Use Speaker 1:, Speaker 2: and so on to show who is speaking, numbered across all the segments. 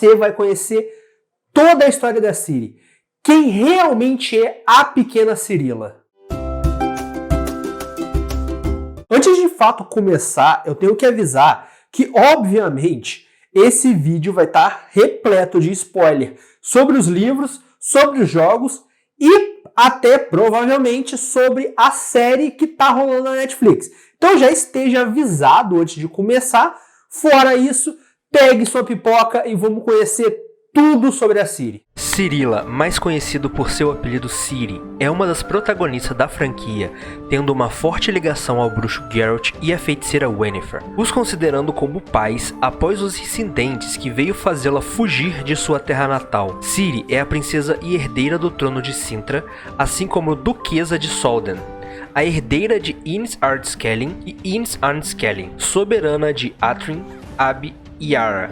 Speaker 1: você vai conhecer toda a história da Ciri. Quem realmente é a pequena Cirila. Antes de fato começar, eu tenho que avisar que, obviamente, esse vídeo vai estar repleto de spoiler sobre os livros, sobre os jogos e até provavelmente sobre a série que tá rolando na Netflix. Então já esteja avisado antes de começar. Fora isso, pegue sua pipoca e vamos conhecer tudo sobre a Ciri.
Speaker 2: Cirila, mais conhecido por seu apelido Ciri, é uma das protagonistas da franquia, tendo uma forte ligação ao bruxo Geralt e à feiticeira Yennefer, os considerando como pais após os incidentes que veio fazê-la fugir de sua terra natal. Ciri é a princesa e herdeira do trono de Cintra, assim como duquesa de Solden, a herdeira de Innis Ardskellen e Innis Ardskellen, soberana de Athryn, Ab e Yara.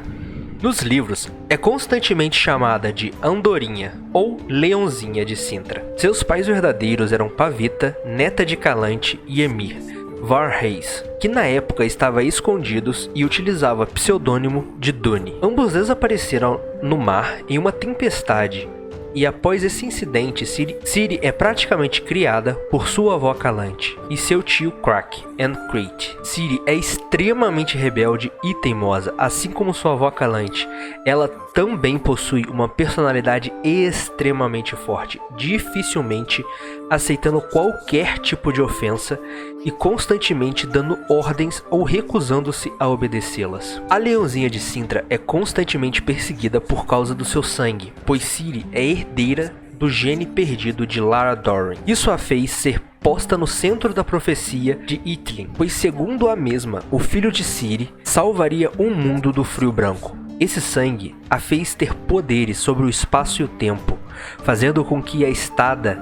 Speaker 2: Nos livros, é constantemente chamada de Andorinha ou Leãozinha de Cintra. Seus pais verdadeiros eram Pavita, neta de Calante, e Emhyr Varrhys, que na época estava escondidos e utilizava pseudônimo de Dune. Ambos desapareceram no mar em uma tempestade, e após esse incidente, Ciri é praticamente criada por sua avó Calante e seu tio Crack and Crete. Ciri é extremamente rebelde e teimosa, assim como sua avó Calante. Ela também possui uma personalidade extremamente forte, dificilmente aceitando qualquer tipo de ofensa e constantemente dando ordens ou recusando-se a obedecê-las. A Leãozinha de Cintra é constantemente perseguida por causa do seu sangue, pois Ciri é herdeira do gene perdido de Lara Dorren. Isso a fez ser posta no centro da profecia de Ithilien, pois segundo a mesma, o filho de Ciri salvaria o mundo do Frio Branco. Esse sangue a fez ter poderes sobre o espaço e o tempo, fazendo com que a estada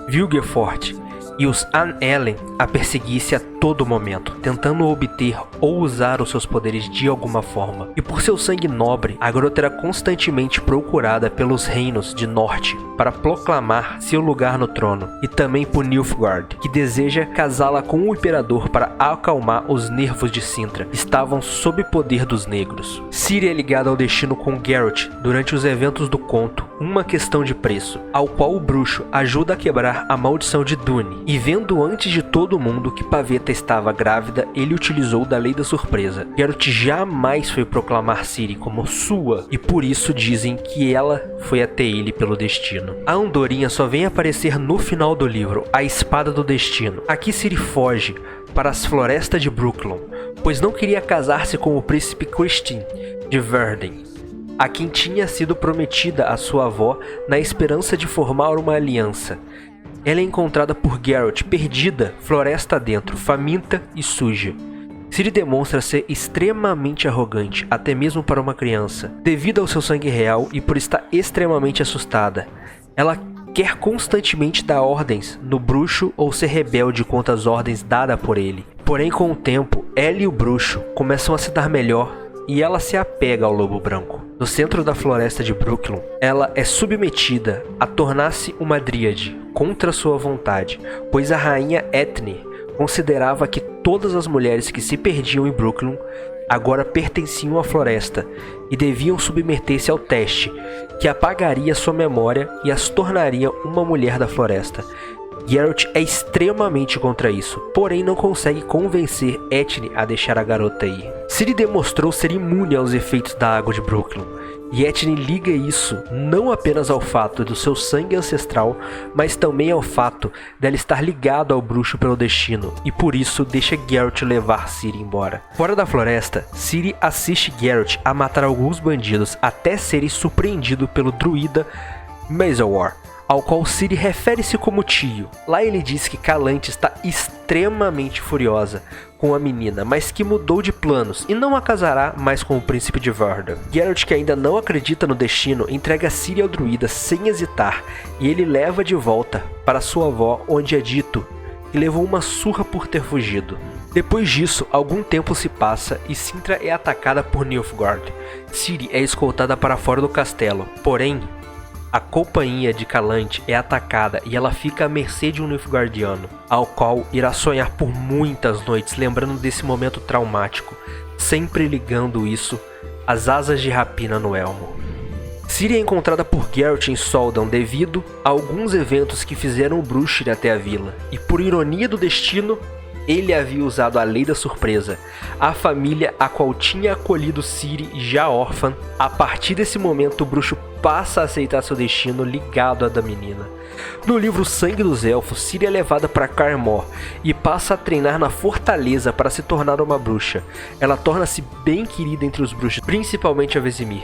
Speaker 2: Vilgefortz e os Anellen a perseguisse a todo momento, tentando obter ou usar os seus poderes de alguma forma. E por seu sangue nobre, a garota era constantemente procurada pelos reinos de norte para proclamar seu lugar no trono, e também por Nilfgaard, que deseja casá-la com o imperador para acalmar os nervos de Cintra, que estavam sob poder dos negros. Ciri é ligada ao destino com Geralt durante os eventos do conto Uma Questão de Preço, ao qual o bruxo ajuda a quebrar a maldição de Dune, e vendo antes de todo mundo que Pavetta estava grávida, ele utilizou da lei da surpresa. Geralt jamais foi proclamar Ciri como sua, e por isso dizem que ela foi até ele pelo destino. A Andorinha só vem aparecer no final do livro, A Espada do Destino. Aqui Ciri foge para as florestas de Brooklyn, pois não queria casar-se com o príncipe Cristin de Verden, a quem tinha sido prometida a sua avó na esperança de formar uma aliança. Ela é encontrada por Geralt perdida, floresta dentro, faminta e suja. Ciri demonstra ser extremamente arrogante, até mesmo para uma criança, devido ao seu sangue real e por estar extremamente assustada. Ela quer constantemente dar ordens no bruxo ou ser rebelde contra as ordens dadas por ele. Porém, com o tempo, ela e o bruxo começam a se dar melhor e ela se apega ao lobo branco. No centro da floresta de Brooklyn, ela é submetida a tornar-se uma dríade contra sua vontade, pois a rainha Ethne considerava que todas as mulheres que se perdiam em Brooklyn agora pertenciam à floresta e deviam submeter-se ao teste, que apagaria sua memória e as tornaria uma mulher da floresta. Geralt é extremamente contra isso, porém não consegue convencer Ethne a deixar a garota ir. Ciri demonstrou ser imune aos efeitos da água de Brooklyn, e Ethne liga isso não apenas ao fato do seu sangue ancestral, mas também ao fato dela estar ligado ao bruxo pelo destino, e por isso deixa Geralt levar Ciri embora. Fora da floresta, Ciri assiste Geralt a matar alguns bandidos até serem surpreendido pelo druida Mazawar, ao qual Ciri refere-se como tio. Lá ele diz que Calante está extremamente furiosa com a menina, mas que mudou de planos e não a casará mais com o príncipe de Verden. Geralt, que ainda não acredita no destino, entrega Ciri ao druida sem hesitar, e ele leva de volta para sua avó, onde é dito que levou uma surra por ter fugido. Depois disso, algum tempo se passa e Cintra é atacada por Nilfgaard. Ciri é escoltada para fora do castelo, porém a companhia de Calante é atacada e ela fica à mercê de um Nilfgaardiano, ao qual irá sonhar por muitas noites, lembrando desse momento traumático, sempre ligando isso às asas de rapina no elmo. Ciri é encontrada por Geralt em Soldan devido a alguns eventos que fizeram o bruxo ir até a vila. E por ironia do destino, ele havia usado a lei da surpresa, a família a qual tinha acolhido Ciri já órfã. A partir desse momento, o bruxo passa a aceitar seu destino ligado à da menina. No livro Sangue dos Elfos, Ciri é levada para Kaer Morhen e passa a treinar na fortaleza para se tornar uma bruxa. Ela torna-se bem querida entre os bruxos, principalmente a Vesemir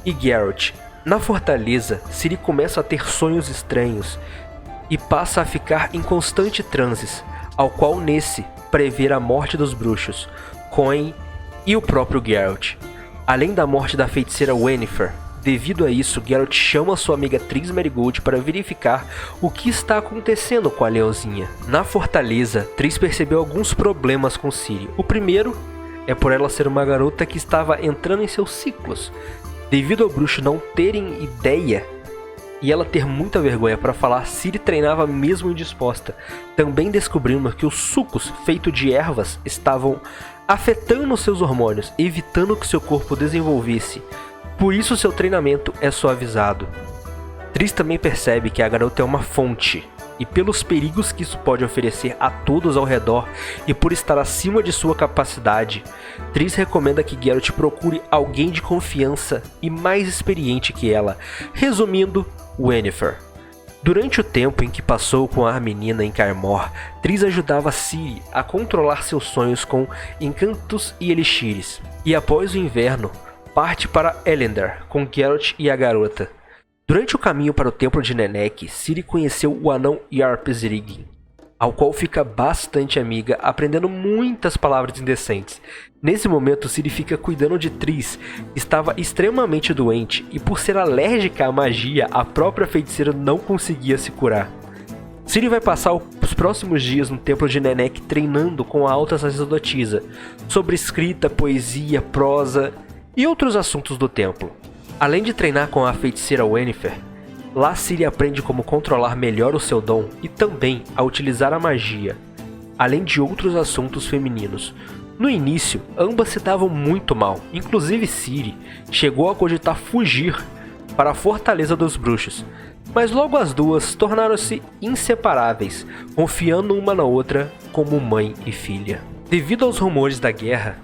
Speaker 2: e Geralt. Na fortaleza, Ciri começa a ter sonhos estranhos e passa a ficar em constante transes, ao qual nesse prever a morte dos bruxos, Coin e o próprio Geralt, além da morte da feiticeira Yennefer. Devido a isso, Geralt chama sua amiga Triss Merigold para verificar o que está acontecendo com a leãozinha. Na fortaleza, Triss percebeu alguns problemas com Ciri. O primeiro é por ela ser uma garota que estava entrando em seus ciclos. Devido ao bruxo não terem ideia e ela ter muita vergonha para falar, Ciri treinava mesmo indisposta. Também descobrimos que os sucos feitos de ervas estavam afetando seus hormônios, evitando que seu corpo desenvolvesse. Por isso seu treinamento é suavizado. Triss também percebe que a garota é uma fonte, e pelos perigos que isso pode oferecer a todos ao redor e por estar acima de sua capacidade, Triss recomenda que Geralt procure alguém de confiança e mais experiente que ela, resumindo, Yennefer. Durante o tempo em que passou com a menina em Kaer Morhen, Triss ajudava Ciri a controlar seus sonhos com encantos e elixires, e após o inverno, parte para Elendar com Geralt e a garota. Durante o caminho para o templo de Nenek, Ciri conheceu o anão Yarp-Zirgin, ao qual fica bastante amiga, aprendendo muitas palavras indecentes. Nesse momento, Ciri fica cuidando de Triss, que estava extremamente doente, e por ser alérgica à magia, a própria feiticeira não conseguia se curar. Ciri vai passar os próximos dias no templo de Nenek treinando com a alta sacerdotisa, sobre escrita, poesia, prosa e outros assuntos do templo. Além de treinar com a feiticeira Yennefer, lá Ciri aprende como controlar melhor o seu dom e também a utilizar a magia, além de outros assuntos femininos. No início, ambas se davam muito mal, inclusive Ciri chegou a cogitar fugir para a Fortaleza dos Bruxos, mas logo as duas tornaram-se inseparáveis, confiando uma na outra como mãe e filha. Devido aos rumores da guerra,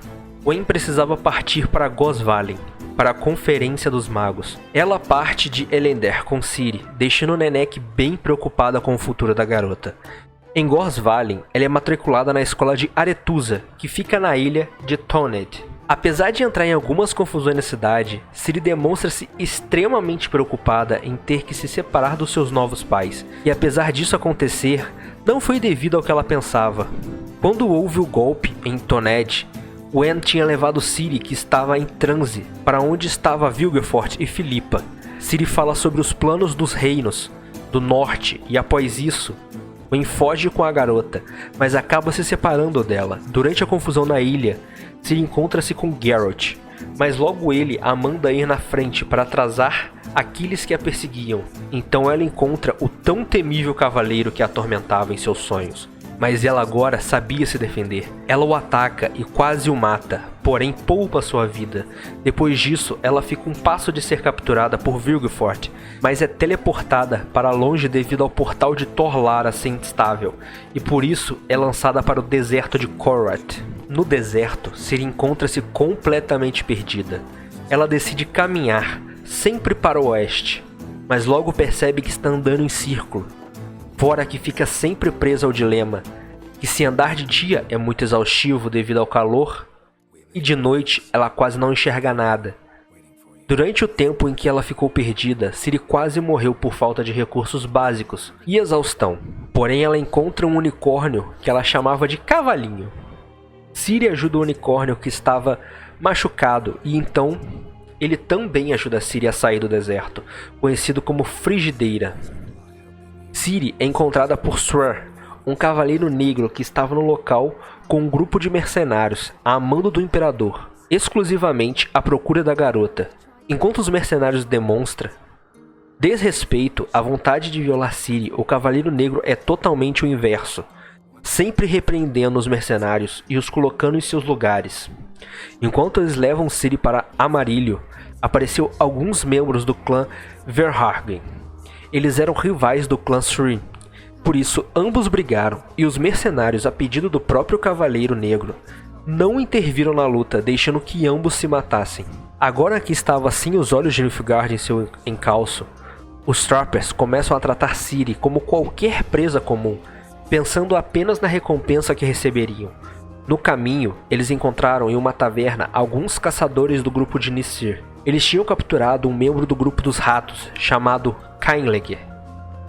Speaker 2: Wen precisava partir para Gosvalen, para a Conferência dos Magos. Ela parte de Elendar com Ciri, deixando Nenek bem preocupada com o futuro da garota. Em Gosvalen, ela é matriculada na escola de Aretusa, que fica na ilha de Toned. Apesar de entrar em algumas confusões na cidade, Ciri demonstra-se extremamente preocupada em ter que se separar dos seus novos pais. E apesar disso acontecer, não foi devido ao que ela pensava. Quando houve o golpe em Toned, Wen tinha levado Ciri, que estava em transe, para onde estava Vilgefortz e Philippa. Ciri fala sobre os planos dos reinos do norte e após isso, Wen foge com a garota, mas acaba se separando dela. Durante a confusão na ilha, Ciri encontra-se com Geralt, mas logo ele a manda ir na frente para atrasar aqueles que a perseguiam. Então ela encontra o tão temível cavaleiro que a atormentava em seus sonhos. Mas ela agora sabia se defender. Ela o ataca e quase o mata, porém poupa sua vida. Depois disso, ela fica um passo de ser capturada por Vilgefortz, mas é teleportada para longe devido ao portal de Torlara ser instável, e por isso é lançada para o deserto de Korath. No deserto, Ciri encontra-se completamente perdida. Ela decide caminhar, sempre para o oeste, mas logo percebe que está andando em círculo. Fora que fica sempre presa ao dilema, que se andar de dia é muito exaustivo devido ao calor, e de noite ela quase não enxerga nada. Durante o tempo em que ela ficou perdida, Ciri quase morreu por falta de recursos básicos e exaustão. Porém ela encontra um unicórnio que ela chamava de Cavalinho. Ciri ajuda o unicórnio que estava machucado e então ele também ajuda Ciri a sair do deserto, conhecido como Frigideira. Ciri é encontrada por Swear, um cavaleiro negro que estava no local com um grupo de mercenários, a mando do imperador, exclusivamente à procura da garota. Enquanto os mercenários demonstram desrespeito à vontade de violar Ciri, o cavaleiro negro é totalmente o inverso. sempre repreendendo os mercenários e os colocando em seus lugares. Enquanto eles levam Ciri para Amarillo, apareceu alguns membros do clã Verhagen. Eles eram rivais do clã Shrin, por isso ambos brigaram e os mercenários, a pedido do próprio Cavaleiro Negro, não interviram na luta, deixando que ambos se matassem. Agora que estava assim os olhos de Nilfgaard em seu encalço, os Trappers começam a tratar Ciri como qualquer presa comum, pensando apenas na recompensa que receberiam. No caminho, eles encontraram em uma taverna alguns caçadores do grupo de Nissir. Eles tinham capturado um membro do grupo dos ratos, chamado Kainleger.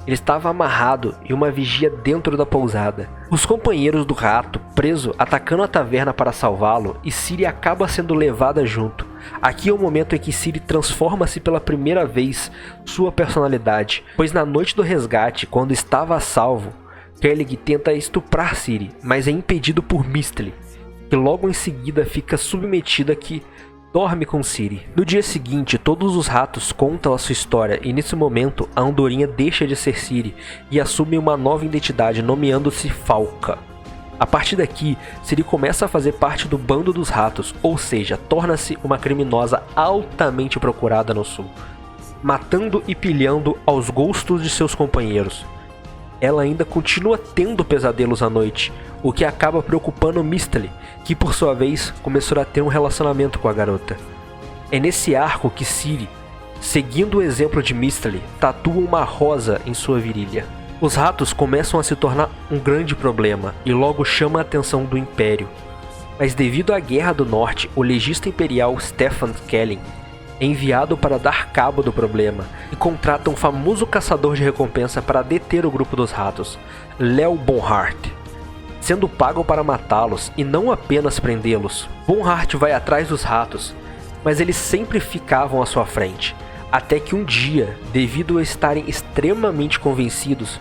Speaker 2: Ele estava amarrado em uma vigia dentro da pousada. Os companheiros do rato, preso, atacando a taverna para salvá-lo, e Ciri acaba sendo levada junto. Aqui é o momento em que Ciri transforma-se pela primeira vez sua personalidade, pois na noite do resgate, quando estava a salvo, Skellig tenta estuprar Ciri, mas é impedido por Misteli, que logo em seguida fica submetida que dorme com Ciri. No dia seguinte, todos os ratos contam a sua história e nesse momento a andorinha deixa de ser Ciri e assume uma nova identidade, nomeando-se Falca. A partir daqui, Ciri começa a fazer parte do bando dos ratos, ou seja, torna-se uma criminosa altamente procurada no sul, matando e pilhando aos gostos de seus companheiros. Ela ainda continua tendo pesadelos à noite, o que acaba preocupando Misteli, que por sua vez começou a ter um relacionamento com a garota. É nesse arco que Ciri, seguindo o exemplo de Misteli, tatua uma rosa em sua virilha. Os ratos começam a se tornar um grande problema e logo chama a atenção do Império. Mas devido à Guerra do Norte, o legista imperial Stefan Skelling é enviado para dar cabo do problema e contrata um famoso caçador de recompensa para deter o grupo dos ratos, Leo Bonhart, sendo pago para matá-los e não apenas prendê-los. Bonhart vai atrás dos ratos, mas eles sempre ficavam à sua frente, até que um dia, devido a estarem extremamente convencidos,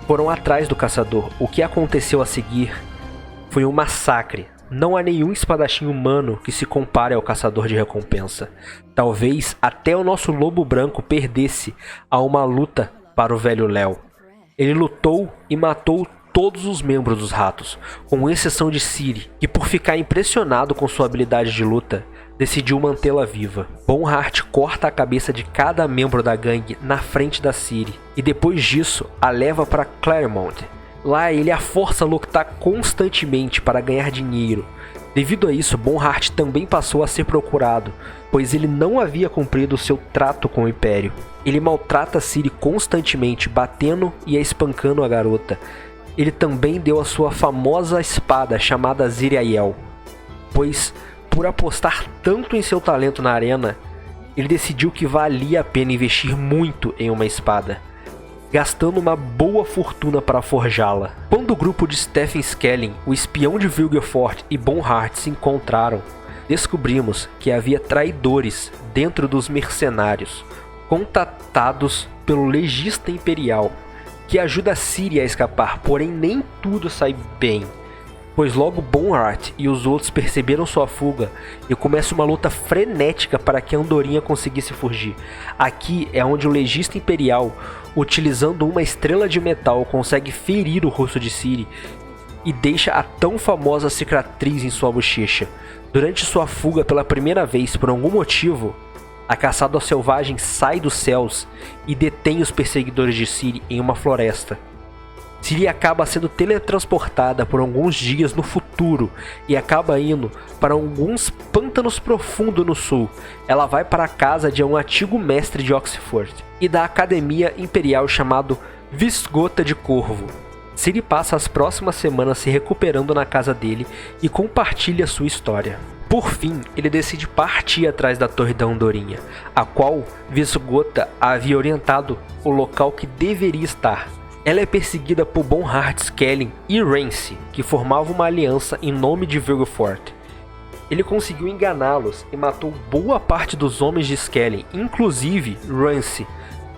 Speaker 2: foram atrás do caçador. O que aconteceu a seguir foi um massacre. Não há nenhum espadachim humano que se compare ao caçador de recompensa. Talvez até o nosso lobo branco perdesse a uma luta para o velho Léo. Ele lutou e matou todos os membros dos ratos, com exceção de Ciri, que por ficar impressionado com sua habilidade de luta, decidiu mantê-la viva. Bonhart corta a cabeça de cada membro da gangue na frente da Ciri, e depois disso a leva para Claremont. Lá ele a força a lutar constantemente para ganhar dinheiro. Devido a isso, Bonhart também passou a ser procurado, pois ele não havia cumprido seu trato com o Império. Ele maltrata Ciri constantemente, batendo e espancando a garota. Ele também deu a sua famosa espada chamada Ziriael, pois por apostar tanto em seu talento na arena, ele decidiu que valia a pena investir muito em uma espada, gastando uma boa fortuna para forjá-la. Quando o grupo de Stefan Skelling, o espião de Vilgefortz e Bonhart se encontraram, descobrimos que havia traidores dentro dos mercenários, contatados pelo legista imperial, que ajuda Ciri a escapar, porém nem tudo sai bem, pois logo Bonhart e os outros perceberam sua fuga e começa uma luta frenética para que a andorinha conseguisse fugir. Aqui é onde o legista imperial, utilizando uma estrela de metal, consegue ferir o rosto de Ciri e deixa a tão famosa cicatriz em sua bochecha. Durante sua fuga pela primeira vez, por algum motivo, a caçada selvagem sai dos céus e detém os perseguidores de Ciri em uma floresta. Ciri acaba sendo teletransportada por alguns dias no futuro e acaba indo para alguns pântanos profundos no sul. Ela vai para a casa de um antigo mestre de Oxford e da academia imperial chamado Visgota de Corvo. Ciri passa as próximas semanas se recuperando na casa dele e compartilha sua história. Por fim, ele decide partir atrás da Torre da Andorinha, a qual Visgota havia orientado o local que deveria estar. Ela é perseguida por Bonhart Skelling e Rance, que formavam uma aliança em nome de Vilgefortz. Ele conseguiu enganá-los e matou boa parte dos homens de Skelling, inclusive Rance.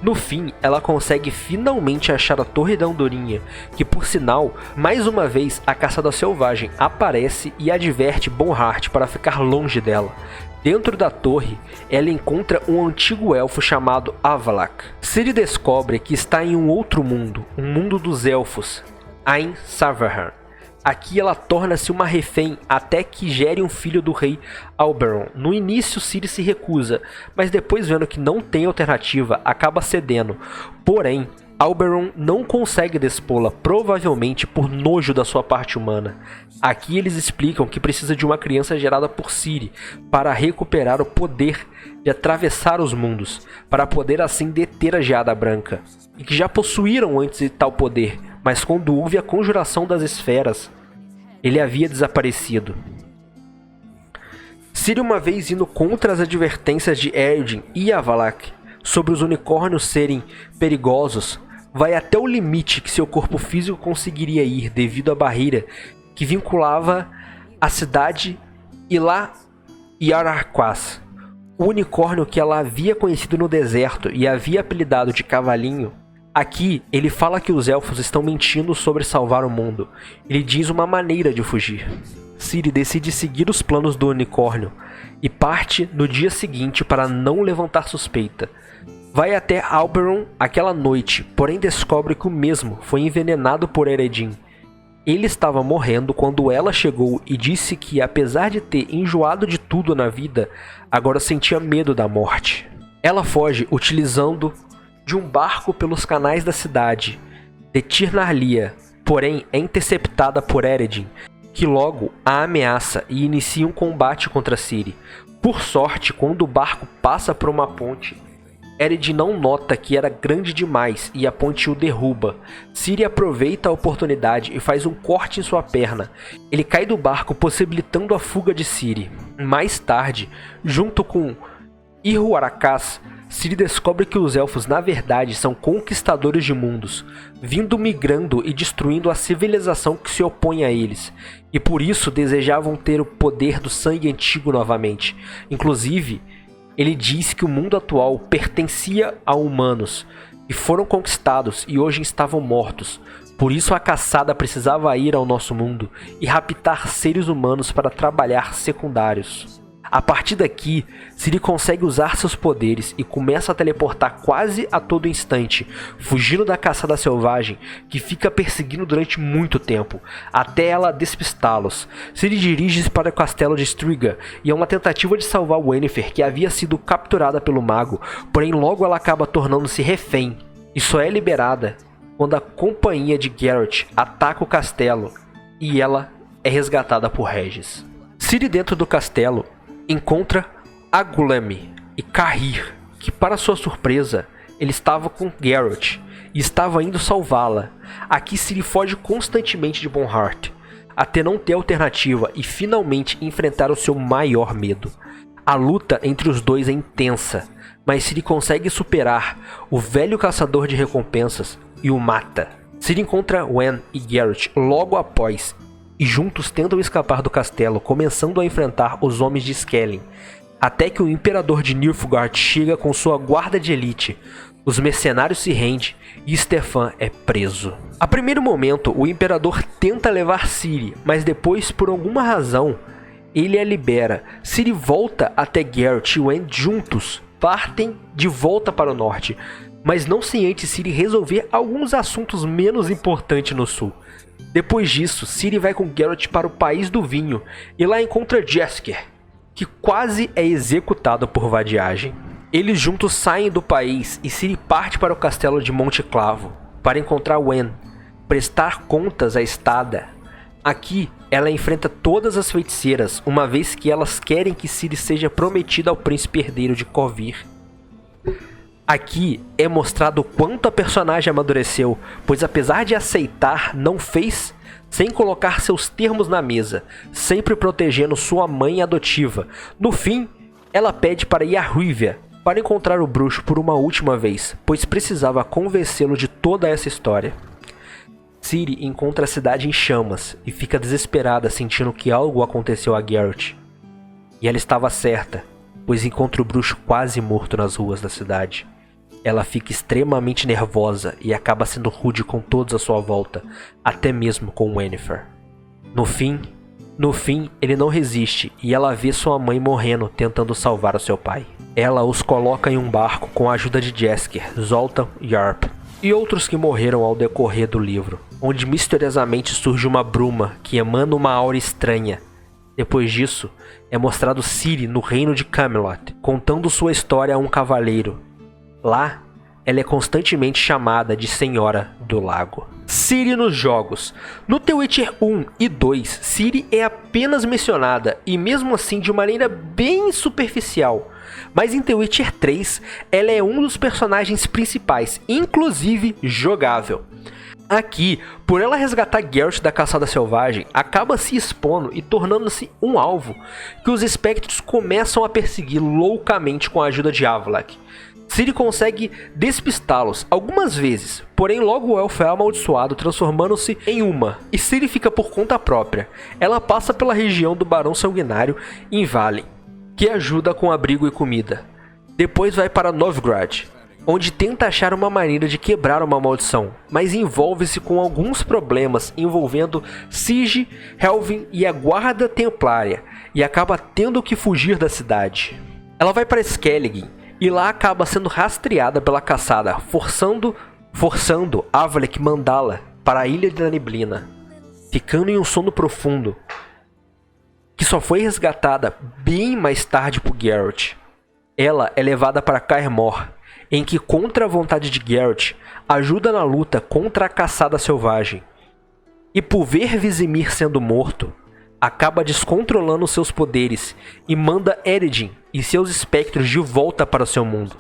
Speaker 2: No fim, ela consegue finalmente achar a Torre da Andorinha, que por sinal, mais uma vez a caçada selvagem aparece e adverte Bonhart para ficar longe dela. Dentro da torre, ela encontra um antigo elfo chamado Avalak. Ciri descobre que está em um outro mundo, um mundo dos elfos, Ain Savarhan. Aqui ela torna-se uma refém até que gere um filho do rei Alberon. No início Ciri se recusa, mas depois, vendo que não tem alternativa, acaba cedendo. Porém, Alberon não consegue despô-la, provavelmente por nojo da sua parte humana. Aqui eles explicam que precisa de uma criança gerada por Ciri para recuperar o poder de atravessar os mundos, para poder assim deter a Geada Branca, e que já possuíram antes de tal poder, mas quando houve a conjuração das esferas, ele havia desaparecido. Ciri, uma vez indo contra as advertências de Eredin e Avalak sobre os unicórnios serem perigosos, vai até o limite que seu corpo físico conseguiria ir devido à barreira que vinculava a cidade e Ararquaz. O unicórnio que ela havia conhecido no deserto e havia apelidado de Cavalinho. Aqui, ele fala que os elfos estão mentindo sobre salvar o mundo. Ele diz uma maneira de fugir. Ciri decide seguir os planos do unicórnio e parte no dia seguinte para não levantar suspeita. Vai até Alberon aquela noite, porém descobre que o mesmo foi envenenado por Eredin. Ele estava morrendo quando ela chegou e disse que, apesar de ter enjoado de tudo na vida, agora sentia medo da morte. Ela foge utilizando de um barco pelos canais da cidade de Tir Narlia, porém é interceptada por Eredin, que logo a ameaça e inicia um combate contra Ciri. Por sorte, quando o barco passa por uma ponte, Eredin não nota que era grande demais e a ponte o derruba. Ciri aproveita a oportunidade e faz um corte em sua perna. Ele cai do barco, possibilitando a fuga de Ciri. Mais tarde, junto com Iruaracás, Ciri descobre que os elfos na verdade são conquistadores de mundos, vindo migrando e destruindo a civilização que se opõe a eles, e por isso desejavam ter o poder do sangue antigo novamente. Inclusive, ele diz que o mundo atual pertencia a humanos, e foram conquistados e hoje estavam mortos. Por isso a caçada precisava ir ao nosso mundo e raptar seres humanos para trabalhar secundários. A partir daqui, Ciri consegue usar seus poderes e começa a teleportar quase a todo instante, fugindo da caçada selvagem que fica perseguindo durante muito tempo, até ela despistá-los. Ciri dirige-se para o castelo de Striga e é uma tentativa de salvar Yennefer, que havia sido capturada pelo mago, porém logo ela acaba tornando-se refém e só é liberada quando a companhia de Geralt ataca o castelo e ela é resgatada por Regis. Ciri, dentro do castelo, encontra Aguleme e Cahir, que para sua surpresa, ele estava com Geralt e estava indo salvá-la. Aqui Ciri foge constantemente de Bonhart, até não ter alternativa e finalmente enfrentar o seu maior medo. A luta entre os dois é intensa, mas Ciri consegue superar o velho caçador de recompensas e o mata. Ciri encontra Wen e Geralt logo após, e juntos tentam escapar do castelo, começando a enfrentar os homens de Skellin, até que o imperador de Nilfgaard chega com sua guarda de elite. Os mercenários se rendem e Stefan é preso. A primeiro momento, o imperador tenta levar Ciri, mas depois, por alguma razão, ele a libera. Ciri volta até Geralt e Wen juntos partem de volta para o norte, mas não sem antes Ciri resolver alguns assuntos menos importantes no sul. Depois disso, Ciri vai com Geralt para o País do Vinho e lá encontra Jaskier, que quase é executado por vadiagem. Eles juntos saem do país e Ciri parte para o castelo de Monte Clavo para encontrar Wen, prestar contas à estada. Aqui, ela enfrenta todas as feiticeiras, uma vez que elas querem que Ciri seja prometida ao príncipe herdeiro de Kovir. Aqui é mostrado o quanto a personagem amadureceu, pois apesar de aceitar, não fez sem colocar seus termos na mesa, sempre protegendo sua mãe adotiva. No fim, ela pede para ir a Rivia para encontrar o bruxo por uma última vez, pois precisava convencê-lo de toda essa história. Ciri encontra a cidade em chamas e fica desesperada, sentindo que algo aconteceu a Geralt. E ela estava certa, pois encontra o bruxo quase morto nas ruas da cidade. Ela fica extremamente nervosa e acaba sendo rude com todos à sua volta, até mesmo com Yennefer. No fim, ele não resiste e ela vê sua mãe morrendo tentando salvar o seu pai. Ela os coloca em um barco com a ajuda de Jaskier, Zoltan e Yarp e outros que morreram ao decorrer do livro, onde misteriosamente surge uma bruma que emana uma aura estranha. Depois disso, é mostrado Ciri no reino de Camelot, contando sua história a um cavaleiro. Lá, ela é constantemente chamada de Senhora do Lago. Ciri nos jogos. No The Witcher 1 e 2, Ciri é apenas mencionada, e mesmo assim de maneira bem superficial. Mas em The Witcher 3, ela é um dos personagens principais, inclusive jogável. Aqui, por ela resgatar Geralt da caçada selvagem, acaba se expondo e tornando-se um alvo que os espectros começam a perseguir loucamente com a ajuda de Avallac'h. Ciri consegue despistá-los algumas vezes, porém logo o elfo é amaldiçoado, transformando-se em uma, e Ciri fica por conta própria. Ela passa pela região do Barão Sanguinário em Valen, que ajuda com abrigo e comida. Depois vai para Novigrad, onde tenta achar uma maneira de quebrar uma maldição, mas envolve-se com alguns problemas envolvendo Sigi, Helvin e a Guarda Templária, e acaba tendo que fugir da cidade. Ela vai para Skellige, e lá acaba sendo rastreada pela caçada, forçando Avallac'h mandá-la para a Ilha da Neblina, ficando em um sono profundo, que só foi resgatada bem mais tarde por Geralt. Ela é levada para Kaer Morhen, em que, contra a vontade de Geralt, ajuda na luta contra a caçada selvagem. E por ver Vizimir sendo morto, acaba descontrolando seus poderes e manda Eredin e seus espectros de volta para o seu mundo.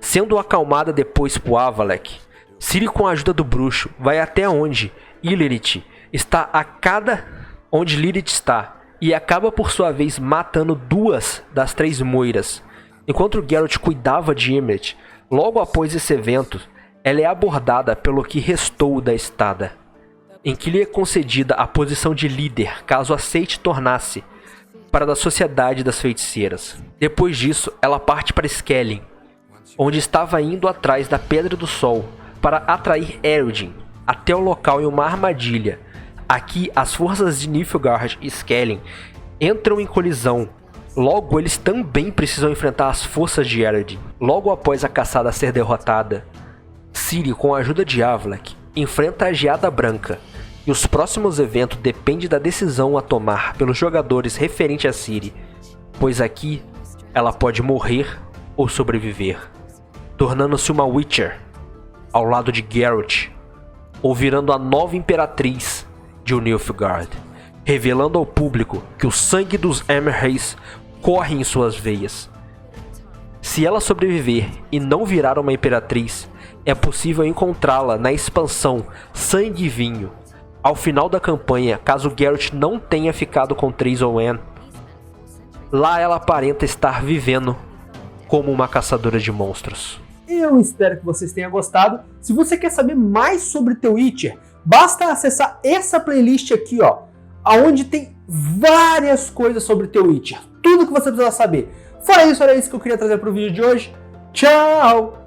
Speaker 2: Sendo acalmada depois por Avallac'h, Ciri, com a ajuda do bruxo, vai até onde Lilith está e acaba por sua vez matando 2 das 3 moiras. Enquanto Geralt cuidava de Ymret, logo após esse evento, ela é abordada pelo que restou da estada, em que lhe é concedida a posição de líder caso aceite tornar-se para da Sociedade das Feiticeiras. Depois disso, ela parte para Skellige, onde estava indo atrás da Pedra do Sol para atrair Eredin até o local em uma armadilha. Aqui, as forças de Nilfgaard e Skellige entram em colisão. Logo, eles também precisam enfrentar as forças de Eredin. Logo após a caçada ser derrotada, Ciri, com a ajuda de Avallac'h, enfrenta a Geada Branca, e os próximos eventos dependem da decisão a tomar pelos jogadores referente a Ciri, pois aqui ela pode morrer ou sobreviver, tornando-se uma Witcher ao lado de Geralt, ou virando a nova Imperatriz de Nilfgaard, revelando ao público que o sangue dos Emreis corre em suas veias. Se ela sobreviver e não virar uma Imperatriz, é possível encontrá-la na expansão Sangue e Vinho. Ao final da campanha, caso Geralt não tenha ficado com Triss ou Anne, lá ela aparenta estar vivendo como uma caçadora de monstros.
Speaker 1: Eu espero que vocês tenham gostado. Se você quer saber mais sobre The Witcher, basta acessar essa playlist aqui, ó, onde tem várias coisas sobre The Witcher. Tudo que você precisa saber. Fora isso, era isso que eu queria trazer para o vídeo de hoje. Tchau!